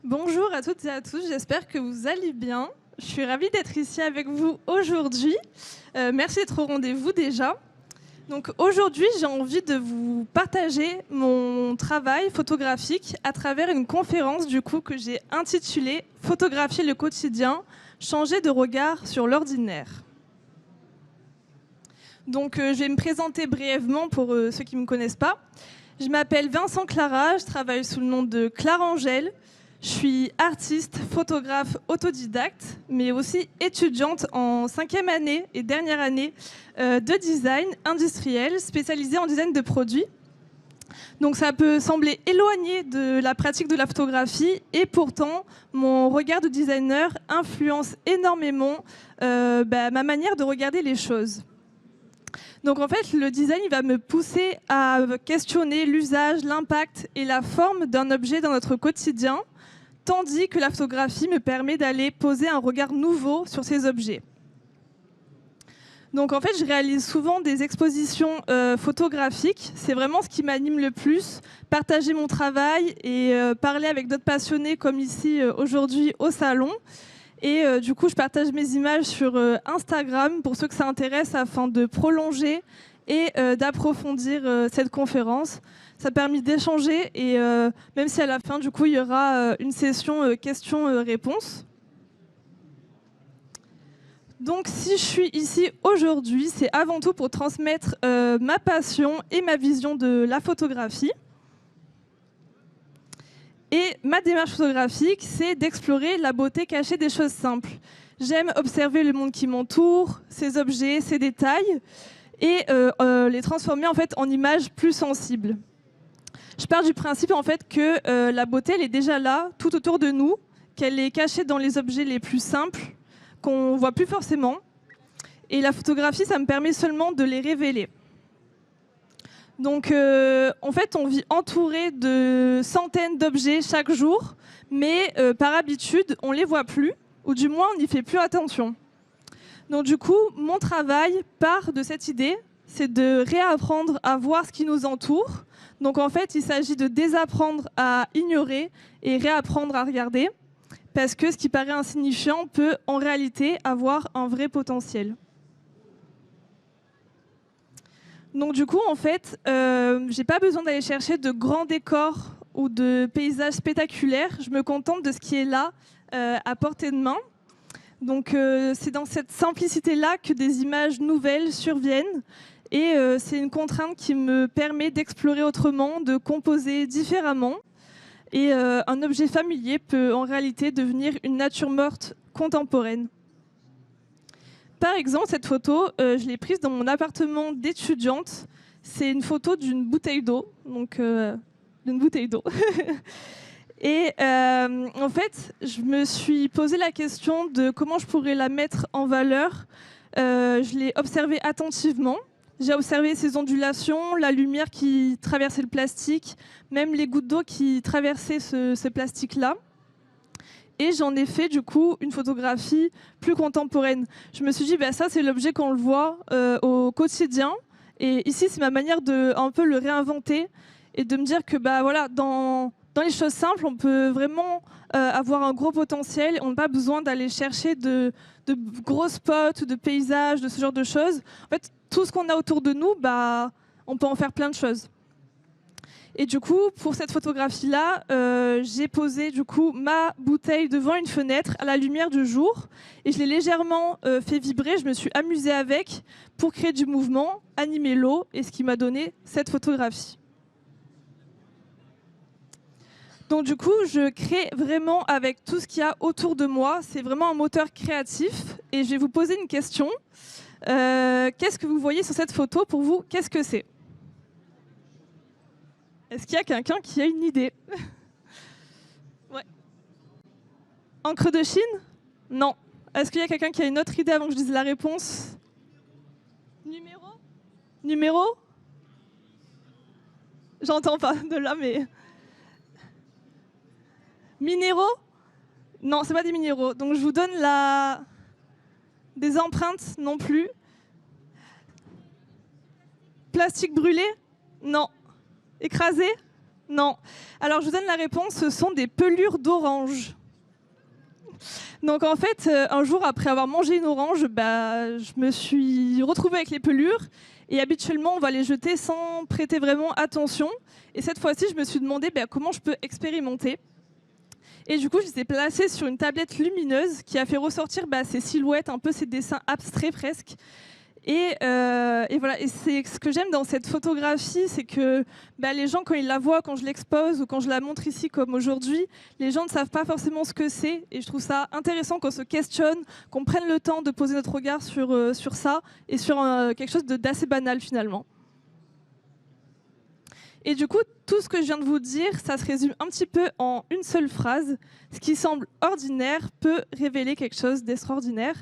Bonjour à toutes et à tous, j'espère que vous allez bien. Je suis ravie d'être ici avec vous aujourd'hui. Merci d'être au rendez-vous déjà. Donc aujourd'hui, j'ai envie de vous partager mon travail photographique à travers une conférence que j'ai intitulée Photographier le quotidien, changer de regard sur l'ordinaire. Donc je vais me présenter brièvement pour ceux qui ne me connaissent pas. Je m'appelle Vincent Clara, je travaille sous le nom de Clara Angèle. Je suis artiste, photographe autodidacte, mais aussi étudiante en 5e année et dernière année de design industriel, spécialisée en design de produits. Donc ça peut sembler éloigné de la pratique de la photographie, et pourtant, mon regard de designer influence énormément ma manière de regarder les choses. Donc en fait, le design il va me pousser à questionner l'usage, l'impact et la forme d'un objet dans notre quotidien, tandis que la photographie me permet d'aller poser un regard nouveau sur ces objets. Donc en fait, je réalise souvent des expositions photographiques. C'est vraiment ce qui m'anime le plus, partager mon travail et parler avec d'autres passionnés comme ici aujourd'hui au salon. Et du coup, je partage mes images sur Instagram pour ceux que ça intéresse afin de prolonger et d'approfondir cette conférence. Ça a permis d'échanger et même si à la fin, du coup, il y aura une session questions-réponses. Donc si je suis ici aujourd'hui, c'est avant tout pour transmettre ma passion et ma vision de la photographie. Et ma démarche photographique, c'est d'explorer la beauté cachée des choses simples. J'aime observer le monde qui m'entoure, ses objets, ses détails, et les transformer en fait en images plus sensibles. Je pars du principe en fait que la beauté elle est déjà là, tout autour de nous, qu'elle est cachée dans les objets les plus simples, qu'on voit plus forcément. Et la photographie, ça me permet seulement de les révéler. Donc en fait, on vit entouré de centaines d'objets chaque jour, mais par habitude, on ne les voit plus, ou du moins, on n'y fait plus attention. Donc du coup, mon travail part de cette idée, c'est de réapprendre à voir ce qui nous entoure. Donc en fait, il s'agit de désapprendre à ignorer et réapprendre à regarder, parce que ce qui paraît insignifiant peut en réalité avoir un vrai potentiel. Donc du coup, en fait, j'ai pas besoin d'aller chercher de grands décors ou de paysages spectaculaires. Je me contente de ce qui est là, à portée de main. Donc c'est dans cette simplicité-là que des images nouvelles surviennent. Et c'est une contrainte qui me permet d'explorer autrement, de composer différemment. Et un objet familier peut en réalité devenir une nature morte contemporaine. Par exemple, cette photo, je l'ai prise dans mon appartement d'étudiante. C'est une photo d'une bouteille d'eau, donc d'une bouteille d'eau. Et en fait, je me suis posé la question de comment je pourrais la mettre en valeur. Je l'ai observée attentivement. J'ai observé ses ondulations, la lumière qui traversait le plastique, même les gouttes d'eau qui traversaient ce plastique-là. Et j'en ai fait du coup une photographie plus contemporaine. Je me suis dit, ça c'est l'objet qu'on le voit au quotidien. Et ici, c'est ma manière de un peu le réinventer et de me dire que voilà, dans les choses simples, on peut vraiment avoir un gros potentiel. On n'a pas besoin d'aller chercher de gros spots, de paysages, de ce genre de choses. En fait, tout ce qu'on a autour de nous, on peut en faire plein de choses. Et du coup, pour cette photographie-là, j'ai posé du coup ma bouteille devant une fenêtre à la lumière du jour et je l'ai légèrement fait vibrer. Je me suis amusée avec pour créer du mouvement, animer l'eau, et ce qui m'a donné cette photographie. Donc du coup, je crée vraiment avec tout ce qu'il y a autour de moi. C'est vraiment un moteur créatif. Et je vais vous poser une question. Qu'est-ce que vous voyez sur cette photo? Pour vous, qu'est-ce que c'est? Est-ce qu'il y a quelqu'un qui a une idée? Ouais. Encre de Chine? Non. Est-ce qu'il y a quelqu'un qui a une autre idée avant que je dise la réponse? Numéro? Numéro? J'entends pas de là, mais... Minéraux? Non, c'est pas des minéraux. Donc je vous donne des empreintes non plus. Plastique brûlé? Non. Écrasé? Non. Alors, je vous donne la réponse, ce sont des pelures d'orange. Donc en fait, un jour après avoir mangé une orange, je me suis retrouvée avec les pelures. Et habituellement, on va les jeter sans prêter vraiment attention. Et cette fois-ci, je me suis demandé comment je peux expérimenter. Et du coup, je les ai placées sur une tablette lumineuse qui a fait ressortir ces silhouettes, un peu ces dessins abstraits presque. Et voilà. Et c'est ce que j'aime dans cette photographie, c'est que les gens, quand ils la voient, quand je l'expose ou quand je la montre ici comme aujourd'hui, les gens ne savent pas forcément ce que c'est. Et je trouve ça intéressant qu'on se questionne, qu'on prenne le temps de poser notre regard sur ça et sur quelque chose d'assez banal finalement. Et du coup, tout ce que je viens de vous dire, ça se résume un petit peu en une seule phrase. Ce qui semble ordinaire peut révéler quelque chose d'extraordinaire.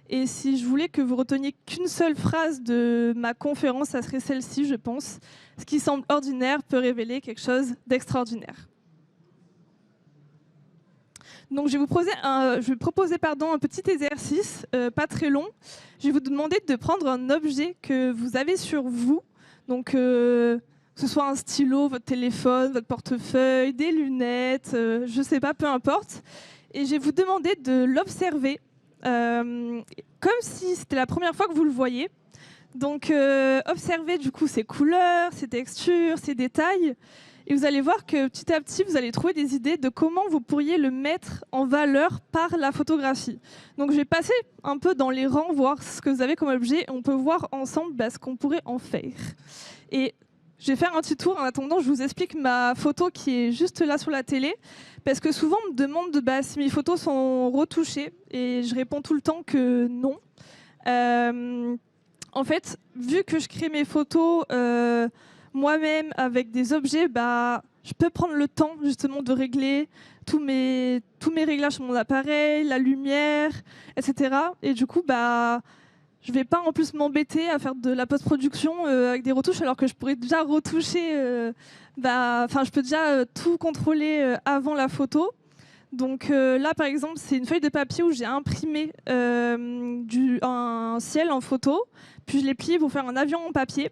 Et si je voulais que vous reteniez qu'une seule phrase de ma conférence, ça serait celle-ci, je pense. Ce qui semble ordinaire peut révéler quelque chose d'extraordinaire. Donc je vais proposer un petit exercice, pas très long. Je vais vous demander de prendre un objet que vous avez sur vous. Donc que ce soit un stylo, votre téléphone, votre portefeuille, des lunettes, je ne sais pas, peu importe. Et je vais vous demander de l'observer comme si c'était la première fois que vous le voyez. Donc observez du coup ses couleurs, ses textures, ses détails. Et vous allez voir que petit à petit, vous allez trouver des idées de comment vous pourriez le mettre en valeur par la photographie. Donc je vais passer un peu dans les rangs, voir ce que vous avez comme objet. Et on peut voir ensemble ce qu'on pourrait en faire. Et je vais faire un petit tour. En attendant, je vous explique ma photo qui est juste là sur la télé. Parce que souvent, on me demande si mes photos sont retouchées. Et je réponds tout le temps que non. En fait, vu que je crée mes photos moi-même avec des objets, je peux prendre le temps justement de régler tous mes réglages sur mon appareil, la lumière, etc. Et du coup, je ne vais pas en plus m'embêter à faire de la post-production avec des retouches alors que je pourrais déjà retoucher, je peux déjà tout contrôler avant la photo. Donc là, par exemple, c'est une feuille de papier où j'ai imprimé un ciel en photo, puis je l'ai plié pour faire un avion en papier,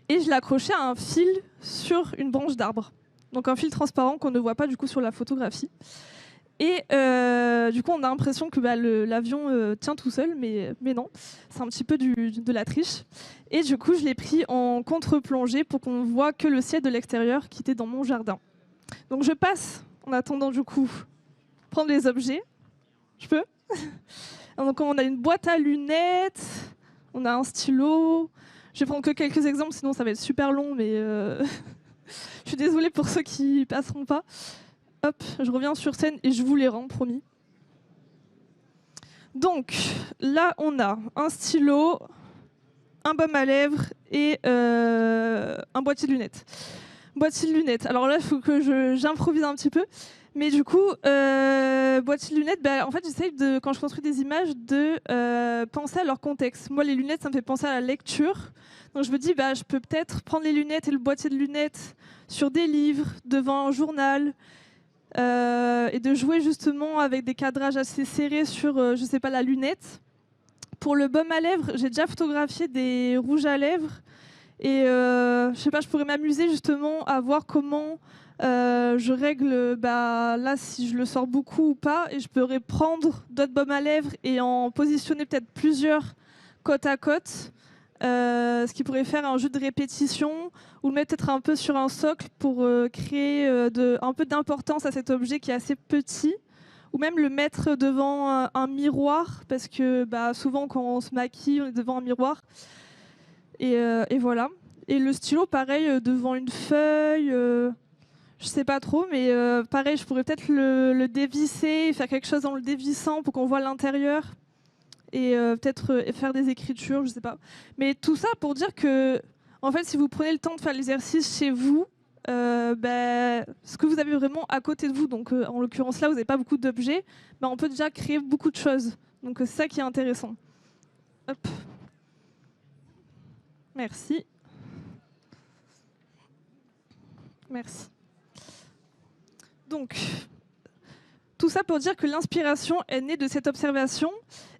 et je l'ai accroché à un fil sur une branche d'arbre. Donc un fil transparent qu'on ne voit pas du coup sur la photographie. Et du coup, on a l'impression que l'avion tient tout seul, mais non, c'est un petit peu de la triche. Et du coup, je l'ai pris en contre-plongée pour qu'on voit que le ciel de l'extérieur qui était dans mon jardin. Donc je passe, en attendant du coup, prendre les objets. Je peux. Donc on a une boîte à lunettes, on a un stylo. Je vais prendre que quelques exemples, sinon ça va être super long, mais je suis désolée pour ceux qui passeront pas. Hop, je reviens sur scène et je vous les rends, promis. Donc, là, on a un stylo, un baume à lèvres et un boîtier de lunettes. Boîtier de lunettes. Alors là, il faut que j'improvise un petit peu. Mais du coup, boîtier de lunettes, en fait, j'essaye, quand je construis des images, de penser à leur contexte. Moi, les lunettes, ça me fait penser à la lecture. Donc je me dis, je peux peut-être prendre les lunettes et le boîtier de lunettes sur des livres, devant un journal, et de jouer justement avec des cadrages assez serrés sur, je sais pas, la lunette. Pour le baume à lèvres, j'ai déjà photographié des rouges à lèvres. Et je sais pas, je pourrais m'amuser justement à voir comment je règle là si je le sors beaucoup ou pas, et je pourrais prendre d'autres baumes à lèvres et en positionner peut-être plusieurs côte à côte, ce qui pourrait faire un jeu de répétition, ou le mettre peut-être un peu sur un socle pour créer un peu d'importance à cet objet qui est assez petit, ou même le mettre devant un miroir, parce que souvent quand on se maquille, on est devant un miroir. Et voilà. Et le stylo, pareil, devant une feuille, je sais pas trop, mais pareil, je pourrais peut-être le dévisser, faire quelque chose en le dévissant pour qu'on voit l'intérieur, et peut-être faire des écritures, je sais pas. Mais tout ça pour dire que, en fait, si vous prenez le temps de faire l'exercice chez vous, ce que vous avez vraiment à côté de vous, donc en l'occurrence là, vous n'avez pas beaucoup d'objets, on peut déjà créer beaucoup de choses. Donc c'est ça qui est intéressant. Hop. Merci. Merci. Donc, tout ça pour dire que l'inspiration est née de cette observation.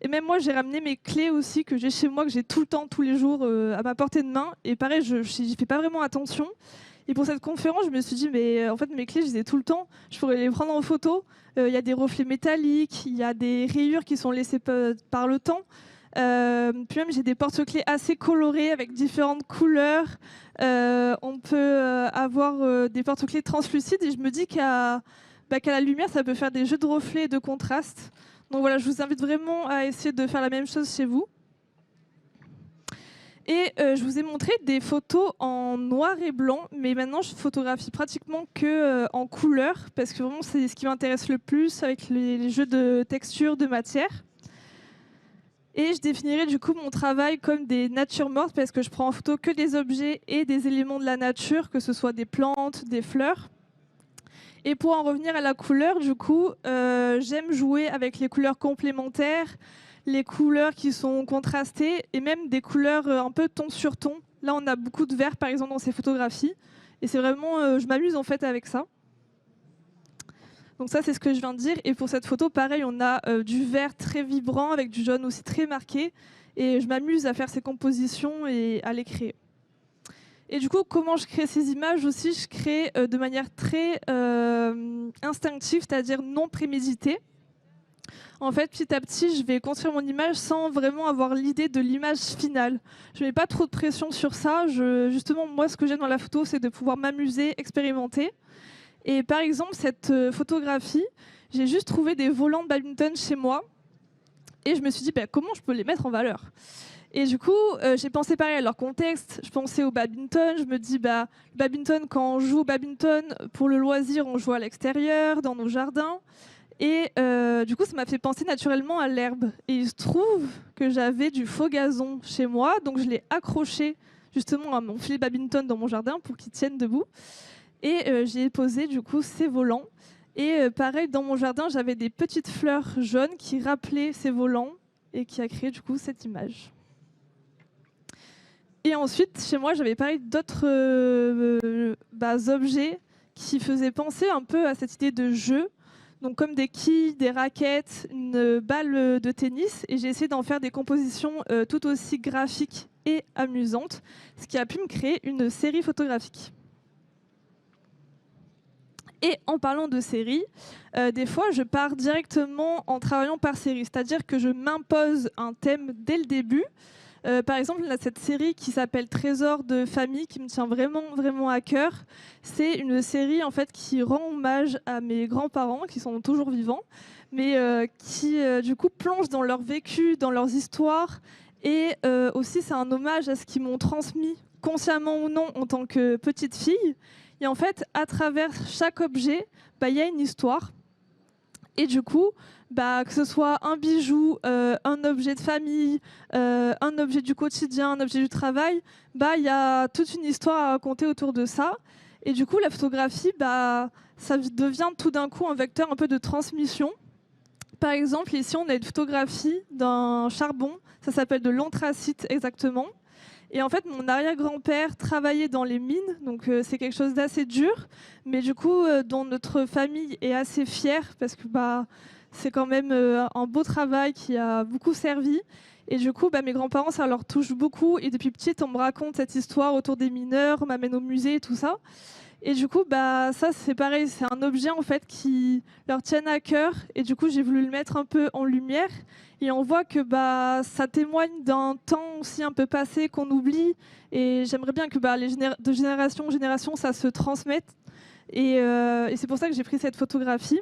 Et même moi, j'ai ramené mes clés aussi, que j'ai chez moi, que j'ai tout le temps, tous les jours, à ma portée de main. Et pareil, je n'y fais pas vraiment attention. Et pour cette conférence, je me suis dit, mais en fait, mes clés, je les ai tout le temps. Je pourrais les prendre en photo. Il y a des reflets métalliques, il y a des rayures qui sont laissées par le temps. Puis même, j'ai des porte-clés assez colorés avec différentes couleurs. On peut avoir des porte-clés translucides et je me dis qu'à la lumière, ça peut faire des jeux de reflets et de contraste. Donc voilà, je vous invite vraiment à essayer de faire la même chose chez vous. Et je vous ai montré des photos en noir et blanc, mais maintenant je photographie pratiquement que en couleur, parce que vraiment c'est ce qui m'intéresse le plus avec les jeux de texture, de matière. Et je définirai du coup mon travail comme des natures mortes, parce que je prends en photo que des objets et des éléments de la nature, que ce soit des plantes, des fleurs. Et pour en revenir à la couleur, du coup, j'aime jouer avec les couleurs complémentaires, les couleurs qui sont contrastées et même des couleurs un peu ton sur ton. Là, on a beaucoup de vert, par exemple, dans ces photographies. Et c'est vraiment, je m'amuse en fait avec ça. Donc ça, c'est ce que je viens de dire. Et pour cette photo, pareil, on a du vert très vibrant avec du jaune aussi très marqué. Et je m'amuse à faire ces compositions et à les créer. Et du coup, comment je crée ces images aussi? Je crée de manière très instinctive, c'est-à-dire non préméditée. En fait, petit à petit, je vais construire mon image sans vraiment avoir l'idée de l'image finale. Je ne mets pas trop de pression sur ça. Justement, moi, ce que j'aime dans la photo, c'est de pouvoir m'amuser, expérimenter. Et par exemple, cette photographie, j'ai juste trouvé des volants de badminton chez moi. Et je me suis dit, comment je peux les mettre en valeur? Et du coup, j'ai pensé pareil à leur contexte. Je pensais au badminton. Je me dis, le badminton, quand on joue au badminton, pour le loisir, on joue à l'extérieur, dans nos jardins. Et du coup, ça m'a fait penser naturellement à l'herbe. Et il se trouve que j'avais du faux gazon chez moi, donc je l'ai accroché justement à mon filet badminton dans mon jardin pour qu'il tienne debout. Et j'ai posé du coup ces volants. Et pareil, dans mon jardin, j'avais des petites fleurs jaunes qui rappelaient ces volants et qui a créé du coup cette image. Et ensuite, chez moi, j'avais pareil d'autres objets qui faisaient penser un peu à cette idée de jeu. Donc comme des quilles, des raquettes, une balle de tennis. Et j'ai essayé d'en faire des compositions tout aussi graphiques et amusantes, ce qui a pu me créer une série photographique. Et en parlant de série, des fois, je pars directement en travaillant par série. C'est-à-dire que je m'impose un thème dès le début. Par exemple, là, cette série qui s'appelle Trésor de famille, qui me tient vraiment, vraiment à cœur. C'est une série en fait, qui rend hommage à mes grands-parents, qui sont toujours vivants, mais qui, du coup, plonge dans leur vécu, dans leurs histoires. Et aussi, c'est un hommage à ce qu'ils m'ont transmis, consciemment ou non, en tant que petite fille. Et en fait, à travers chaque objet, y a une histoire. Et du coup, que ce soit un bijou, un objet de famille, un objet du quotidien, un objet du travail, il y a toute une histoire à raconter autour de ça. Et du coup, la photographie, ça devient tout d'un coup un vecteur un peu de transmission. Par exemple, ici, on a une photographie d'un charbon. Ça s'appelle de l'anthracite exactement. Et en fait, mon arrière-grand-père travaillait dans les mines, donc c'est quelque chose d'assez dur, mais du coup, dont notre famille est assez fière, parce que c'est quand même un beau travail qui a beaucoup servi. Et du coup, mes grands-parents, ça leur touche beaucoup. Et depuis petite, on me raconte cette histoire autour des mineurs, on m'amène au musée et tout ça. Et du coup, ça, c'est pareil, c'est un objet en fait qui leur tient à cœur. Et du coup, j'ai voulu le mettre un peu en lumière. Et on voit que ça témoigne d'un temps aussi un peu passé qu'on oublie. Et j'aimerais bien que de génération en génération, ça se transmette. Et c'est pour ça que j'ai pris cette photographie.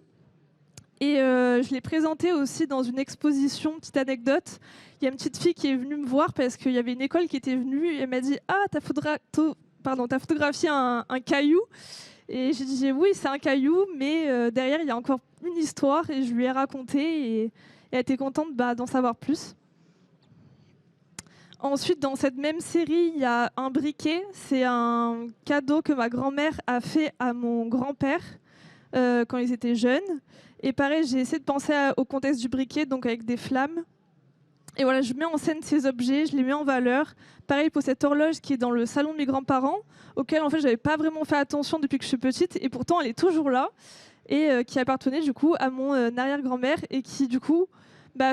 Et je l'ai présentée aussi dans une exposition. Petite anecdote, il y a une petite fille qui est venue me voir parce qu'il y avait une école qui était venue. Et elle m'a dit « Ah, t'as photographié un caillou ?» Et j'ai dit « Oui, c'est un caillou, mais derrière, il y a encore une histoire. » Et je lui ai raconté et elle était contente d'en savoir plus. Ensuite, dans cette même série, il y a un briquet. C'est un cadeau que ma grand-mère a fait à mon grand-père quand ils étaient jeunes. Et pareil, j'ai essayé de penser au contexte du briquet, donc avec des flammes. Et voilà, je mets en scène ces objets, je les mets en valeur. Pareil pour cette horloge qui est dans le salon de mes grands-parents, auquel en fait, je n'avais pas vraiment fait attention depuis que je suis petite. Et pourtant, elle est toujours là. Et qui appartenait du coup à mon arrière-grand-mère et qui du coup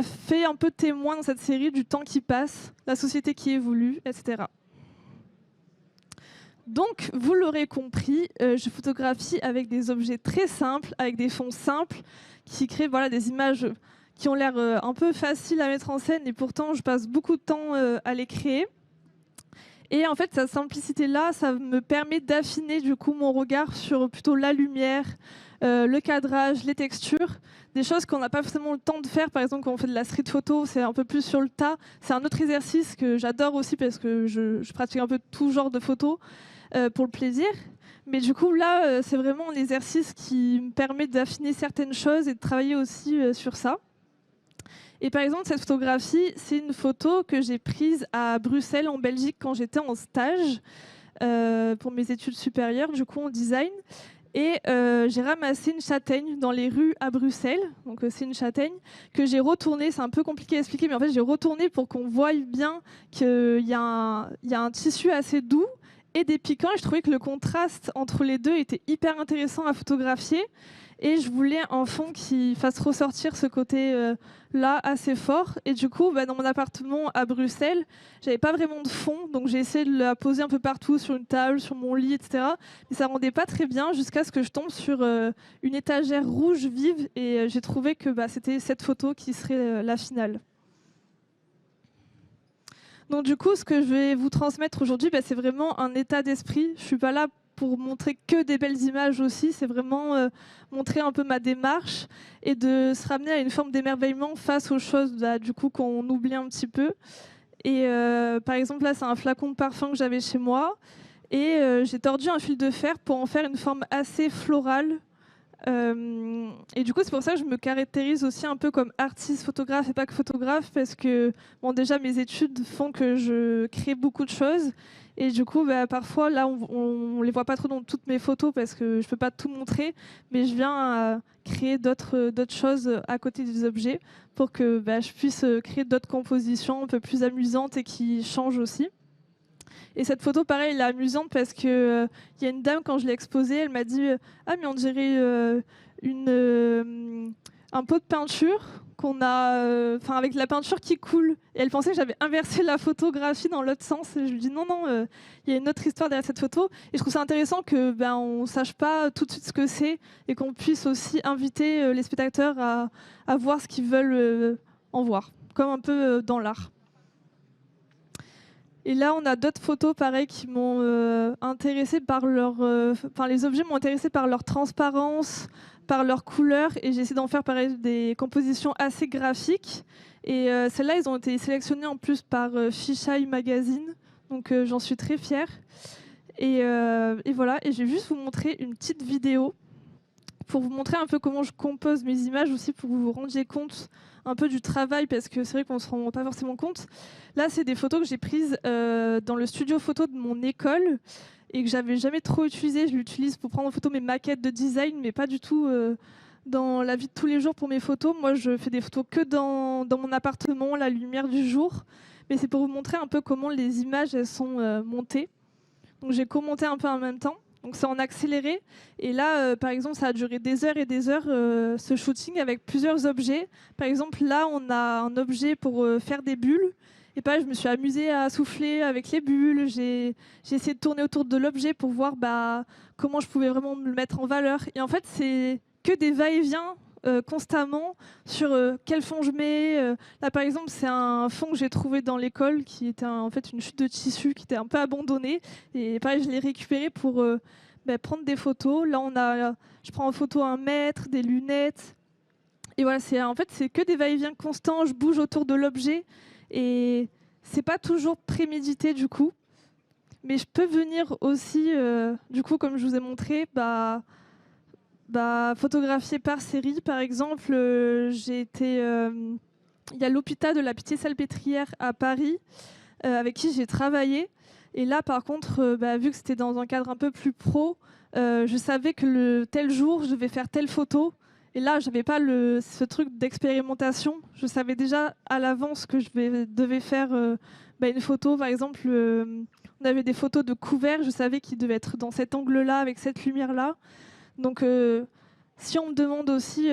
fait un peu témoin dans cette série du temps qui passe, la société qui évolue, etc. Donc, vous l'aurez compris, je photographie avec des objets très simples, avec des fonds simples, qui créent des images qui ont l'air un peu faciles à mettre en scène, et pourtant, je passe beaucoup de temps à les créer. Et en fait, cette simplicité-là, ça me permet d'affiner du coup mon regard sur plutôt la lumière, le cadrage, les textures, des choses qu'on n'a pas forcément le temps de faire. Par exemple, quand on fait de la street photo, c'est un peu plus sur le tas. C'est un autre exercice que j'adore aussi parce que je pratique un peu tout genre de photos pour le plaisir. Mais du coup, là, c'est vraiment un exercice qui me permet d'affiner certaines choses et de travailler aussi sur ça. Et par exemple, cette photographie, c'est une photo que j'ai prise à Bruxelles, en Belgique, quand j'étais en stage pour mes études supérieures, du coup en design. Et j'ai ramassé une châtaigne dans les rues à Bruxelles. Donc c'est une châtaigne que j'ai retournée. C'est un peu compliqué à expliquer, mais en fait j'ai retourné pour qu'on voie bien qu'il y a un tissu assez doux et des piquants. Et je trouvais que le contraste entre les deux était hyper intéressant à photographier. Et je voulais un fond qui fasse ressortir ce côté-là assez fort. Et du coup, dans mon appartement à Bruxelles, j'avais pas vraiment de fond. Donc j'ai essayé de la poser un peu partout, sur une table, sur mon lit, etc. Mais ça rendait pas très bien jusqu'à ce que je tombe sur une étagère rouge vive. Et j'ai trouvé que c'était cette photo qui serait la finale. Donc du coup, ce que je vais vous transmettre aujourd'hui, c'est vraiment un état d'esprit. Je suis pas là pour montrer que des belles images aussi, c'est vraiment montrer un peu ma démarche et de se ramener à une forme d'émerveillement face aux choses du coup qu'on oublie un petit peu. Et par exemple là, c'est un flacon de parfum que j'avais chez moi et j'ai tordu un fil de fer pour en faire une forme assez florale. Et du coup, c'est pour ça que je me caractérise aussi un peu comme artiste photographe et pas que photographe, parce que déjà mes études font que je crée beaucoup de choses. Et du coup, parfois, là, on les voit pas trop dans toutes mes photos parce que je peux pas tout montrer, mais je viens créer d'autres choses à côté des objets pour que je puisse créer d'autres compositions un peu plus amusantes et qui changent aussi. Et cette photo, pareil, elle est amusante parce que y a une dame, quand je l'ai exposée, elle m'a dit ah, mais on dirait un pot de peinture qu'on a, avec de la peinture qui coule. Et elle pensait que j'avais inversé la photographie dans l'autre sens. Et je lui dis non, il y a une autre histoire derrière cette photo. Et je trouve ça intéressant que on sache pas tout de suite ce que c'est et qu'on puisse aussi inviter les spectateurs à voir ce qu'ils veulent en voir, comme un peu dans l'art. Et là, on a d'autres photos, pareil, qui m'ont intéressée par leur... les objets m'ont intéressée par leur transparence, par leur couleur, et j'ai essayé d'en faire, pareil, des compositions assez graphiques. Et celles-là, elles ont été sélectionnées en plus par Fisheye Magazine, donc j'en suis très fière. Et voilà, et je vais juste vous montrer une petite vidéo pour vous montrer un peu comment je compose mes images aussi, pour que vous vous rendiez compte un peu du travail, parce que c'est vrai qu'on ne se rend pas forcément compte. Là, c'est des photos que j'ai prises dans le studio photo de mon école et que j'avais jamais trop utilisé. Je l'utilise pour prendre en photo mes maquettes de design, mais pas du tout dans la vie de tous les jours pour mes photos. Moi, je fais des photos que dans mon appartement, la lumière du jour. Mais c'est pour vous montrer un peu comment les images elles sont montées. Donc j'ai commenté un peu en même temps. Donc c'est en accéléré. Et là, par exemple, ça a duré des heures et des heures, ce shooting, avec plusieurs objets. Par exemple, là, on a un objet pour faire des bulles. Et pareil, je me suis amusée à souffler avec les bulles. J'ai essayé de tourner autour de l'objet pour voir comment je pouvais vraiment me le mettre en valeur. Et en fait, c'est que des va-et-vient constamment sur quel fond je mets. Là, par exemple, c'est un fond que j'ai trouvé dans l'école qui était en fait une chute de tissu qui était un peu abandonnée. Et pareil, je l'ai récupéré pour prendre des photos. Là, je prends en photo un mètre, des lunettes. Et voilà, en fait, c'est que des va-et-vient constants. Je bouge autour de l'objet. Et c'est pas toujours prémédité du coup. Mais je peux venir aussi, du coup, comme je vous ai montré, photographier par série. Par exemple, il y a l'hôpital de la Pitié-Salpêtrière à Paris, avec qui j'ai travaillé. Et là, par contre, vu que c'était dans un cadre un peu plus pro, je savais que tel jour, je devais faire telle photo. Et là, je n'avais pas ce truc d'expérimentation. Je savais déjà à l'avance que je devais faire une photo. Par exemple, on avait des photos de couverts. Je savais qu'ils devaient être dans cet angle-là, avec cette lumière-là. Donc, si on me demande aussi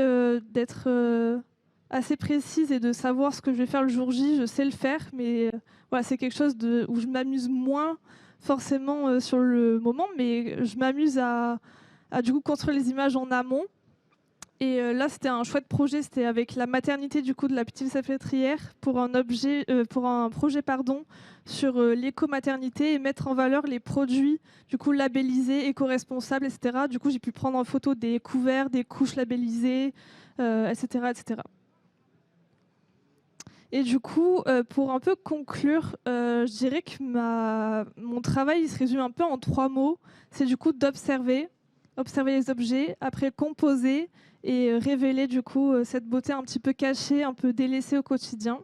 d'être assez précise et de savoir ce que je vais faire le jour J, je sais le faire. Mais voilà, c'est quelque chose où je m'amuse moins forcément sur le moment, mais je m'amuse à du coup construire les images en amont. Et là, c'était un chouette projet, c'était avec la maternité du coup de la petite salpêtrière pour un projet sur l'éco-maternité et mettre en valeur les produits du coup labellisés, éco-responsables, etc. Du coup, j'ai pu prendre en photo des couverts, des couches labellisées, etc., etc. Et du coup, pour un peu conclure, je dirais que mon travail il se résume un peu en 3 mots. C'est du coup d'observer les objets, après composer et révéler du coup cette beauté un petit peu cachée, un peu délaissée au quotidien.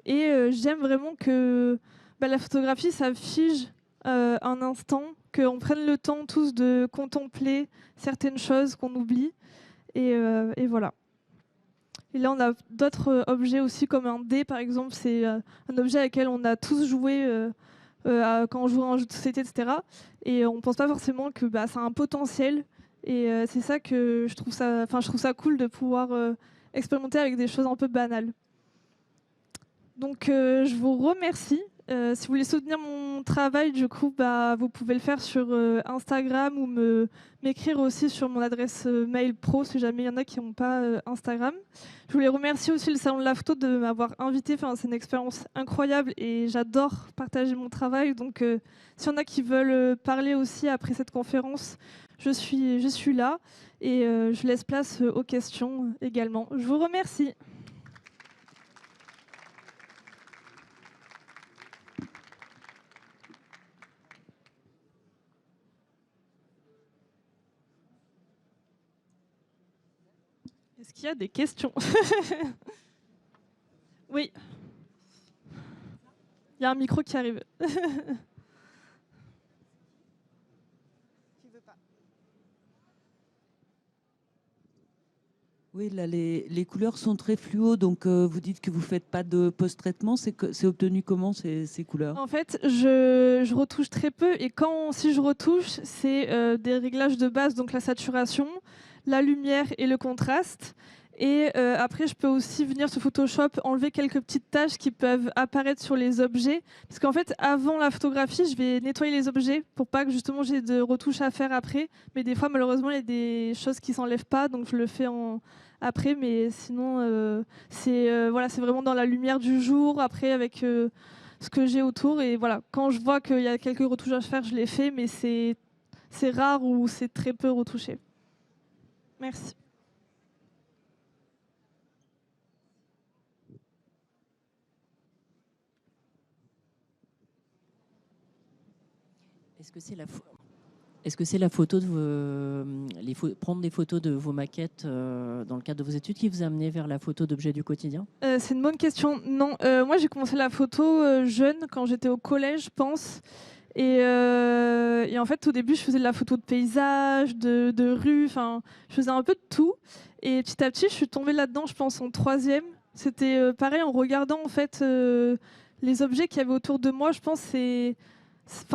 Et j'aime vraiment que la photographie, ça fige un instant, qu'on prenne le temps tous de contempler certaines choses qu'on oublie. Et voilà. Et là, on a d'autres objets aussi, comme un dé, par exemple. C'est un objet avec lequel on a tous joué quand on joue à un jeu de société, etc. Et on ne pense pas forcément que ça a un potentiel. Et c'est ça que je trouve ça cool de pouvoir expérimenter avec des choses un peu banales. Donc, je vous remercie. Si vous voulez soutenir mon travail, du coup, vous pouvez le faire sur Instagram ou m'écrire aussi sur mon adresse mail pro si jamais il y en a qui n'ont pas Instagram. Je voulais remercier aussi le Salon de la Photo de m'avoir invité. Enfin, c'est une expérience incroyable et j'adore partager mon travail. Donc, s'il y en a qui veulent parler aussi après cette conférence, je suis là et je laisse place aux questions également. Je vous remercie. Est-ce qu'il y a des questions? Oui. Il y a un micro qui arrive. Oui, là, les couleurs sont très fluo, donc vous dites que vous ne faites pas de post-traitement. C'est obtenu comment, ces couleurs? En fait, je retouche très peu et si je retouche, c'est des réglages de base, donc la saturation, la lumière et le contraste. Et après, je peux aussi venir sur Photoshop enlever quelques petites taches qui peuvent apparaître sur les objets. Parce qu'en fait, avant la photographie, je vais nettoyer les objets pour pas que justement j'ai de retouches à faire après. Mais des fois, malheureusement, il y a des choses qui s'enlèvent pas, donc je le fais après. Mais sinon, c'est vraiment dans la lumière du jour, après avec ce que j'ai autour. Et voilà, quand je vois qu'il y a quelques retouches à faire, je les fais, mais c'est rare ou c'est très peu retouché. Merci. Est-ce que c'est la photo de prendre des photos de vos maquettes dans le cadre de vos études qui vous a amené vers la photo d'objets du quotidien? C'est une bonne question. Non, moi j'ai commencé la photo jeune, quand j'étais au collège, je pense. Et en fait, au début, je faisais de la photo de paysage, de rue, enfin, je faisais un peu de tout. Et petit à petit, je suis tombée là-dedans, je pense, en 3e. C'était pareil, en regardant en fait les objets qu'il y avait autour de moi. Je pense que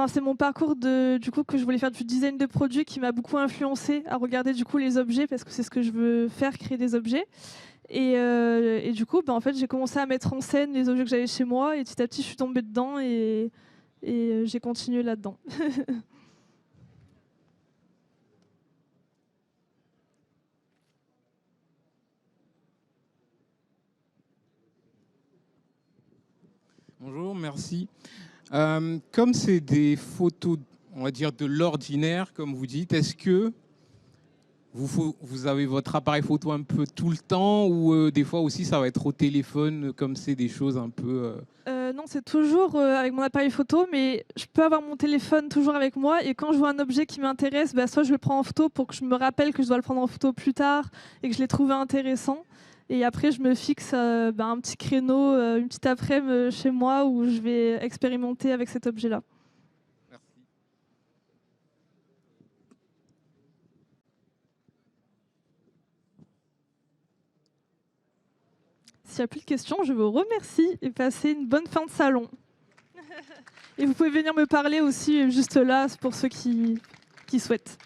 c'est mon parcours du coup que je voulais faire du design de produits qui m'a beaucoup influencé à regarder du coup les objets parce que c'est ce que je veux faire, créer des objets. Et du coup, en fait, j'ai commencé à mettre en scène les objets que j'avais chez moi et petit à petit, je suis tombée dedans et j'ai continué là-dedans. Bonjour, merci. Comme c'est des photos, on va dire, de l'ordinaire, comme vous dites, est-ce que vous avez votre appareil photo un peu tout le temps ou des fois aussi ça va être au téléphone, comme c'est des choses un peu... Non, c'est toujours avec mon appareil photo, mais je peux avoir mon téléphone toujours avec moi et quand je vois un objet qui m'intéresse, soit je le prends en photo pour que je me rappelle que je dois le prendre en photo plus tard et que je l'ai trouvé intéressant. Et après, je me fixe un petit créneau, une petite après-midi chez moi où je vais expérimenter avec cet objet-là. Merci. S'il n'y a plus de questions, je vous remercie et passez une bonne fin de salon. Et vous pouvez venir me parler aussi juste là pour ceux qui souhaitent.